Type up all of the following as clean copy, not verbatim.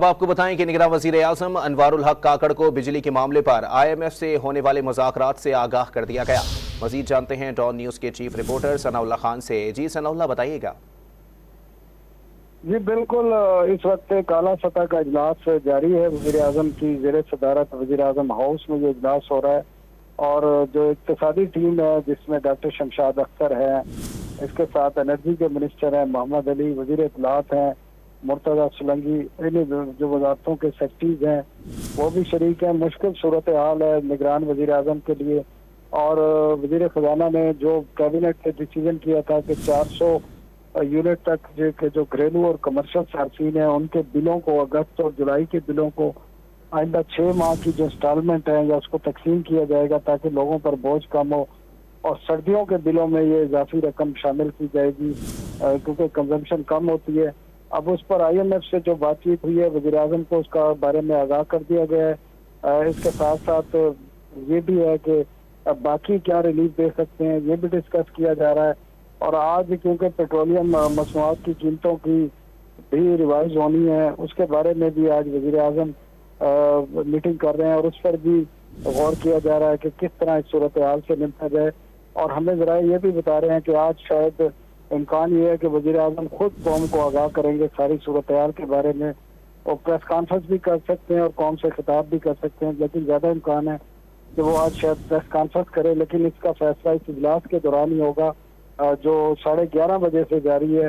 अब आपको बताएं कि निगरान वजीर आजम अनवारुल हक काकड़ को बिजली के मामले पर IMF से होने वाले मुज़ाकरात से आगाह कर दिया गया। मजीद जानते हैं डॉन न्यूज़ के चीफ रिपोर्टर सनाउल्लाह खान से। जी सनाउल्लाह, बताइएगा। जी बिल्कुल, इस वक्त काला सतह का इजलास जारी है। वजीर आजम की ज़ेर सदारत वजीर आजम हाउस में ये इजलास हो रहा है और जो इक्तिसादी टीम है जिसमें डॉक्टर शमशाद अख्तर है, इसके साथ एनर्जी के मिनिस्टर हैं मोहम्मद अली, वजीर इत्तलात हैं मुर्तजा सुलंगी, इन जो वजारतों के सेक्रेटरीज हैं वो भी शरीक हैं। मुश्किल सूरत हाल है निगरान वजीर आजम के लिए। और वजीर खजाना ने जो कैबिनेट से डिसीजन किया था कि 400 यूनिट तक जो घरेलू और कमर्शियल सार्फिन है उनके बिलों को, अगस्त और जुलाई के बिलों को आइंदा 6 माह की जो इंस्टॉलमेंट है या उसको तकसीम किया जाएगा ताकि लोगों पर बोझ कम हो। और सर्दियों के बिलों में ये इजाफी रकम शामिल की जाएगी क्योंकि कंजम्पशन कम होती है। अब उस पर IMF से जो बातचीत हुई है वज़ीर आज़म को उसका बारे में आगाह कर दिया गया है। इसके साथ साथ ये भी है कि बाकी क्या रिलीफ दे सकते हैं ये भी डिस्कस किया जा रहा है। और आज क्योंकि पेट्रोलियम मसनूआत की कीमतों की भी रिवाइज होनी है उसके बारे में भी आज वज़ीर आज़म मीटिंग कर रहे हैं और उस पर भी गौर किया जा रहा है कि किस तरह इस सूरत हाल से निपटा जाए। और हमें ज़रा ये भी बता रहे हैं कि आज शायद इम्कान ये है कि वज़ीर आज़म खुद कौम को आगाह करेंगे सारी सूरत हाल के बारे में और प्रेस कॉन्फ्रेंस भी कर सकते हैं और कौम से खिताब भी कर सकते हैं, लेकिन ज़्यादा इम्कान है कि वो आज शायद प्रेस कॉन्फ्रेंस करे। लेकिन इसका फैसला इस इजलास के दौरान ही होगा जो 11:30 बजे से जारी है।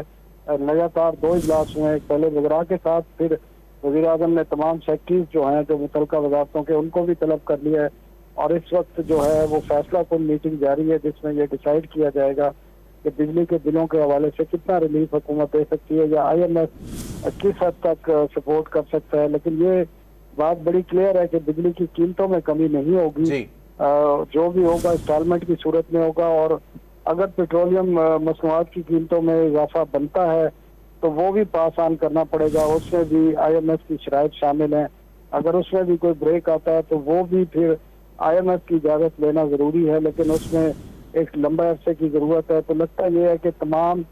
लगातार 2 इजलास हुए हैं, पहले वज़रा के साथ, फिर वज़ीर आज़म ने तमाम सेक्रेटरीज जो हैं जो मुतल्लिका वज़ारतों के उनको भी तलब कर लिया है। और इस वक्त जो है वो फैसला कुन मीटिंग जारी है जिसमें यह डिसाइड किया जाएगा कि बिजली के बिलों के हवाले से कितना रिलीफ हुकूमत दे सकती है या IMF किस हद तक सपोर्ट कर सकता है। लेकिन ये बात बड़ी क्लियर है कि बिजली की कीमतों में कमी नहीं होगी, जो भी होगा इंस्टॉलमेंट की सूरत में होगा। और अगर पेट्रोलियम मसनूआत की कीमतों में इजाफा बनता है तो वो भी पास ऑन करना पड़ेगा, उसमें भी IMF की शराइत शामिल हैं। अगर उसमें भी कोई ब्रेक आता है तो वो भी फिर IMF की इजाज़त लेना ज़रूरी है, लेकिन उसमें एक लंबे अरसे की ज़रूरत है। तो लगता ये है कि तमाम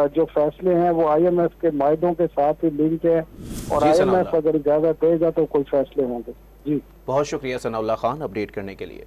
जो फैसले हैं वो IMF के मायदों के साथ ही लिंक है और IMF अगर इजाज़त देगा तो कोई फैसले होंगे। जी बहुत शुक्रिया सनाउल्लाह खान अपडेट करने के लिए।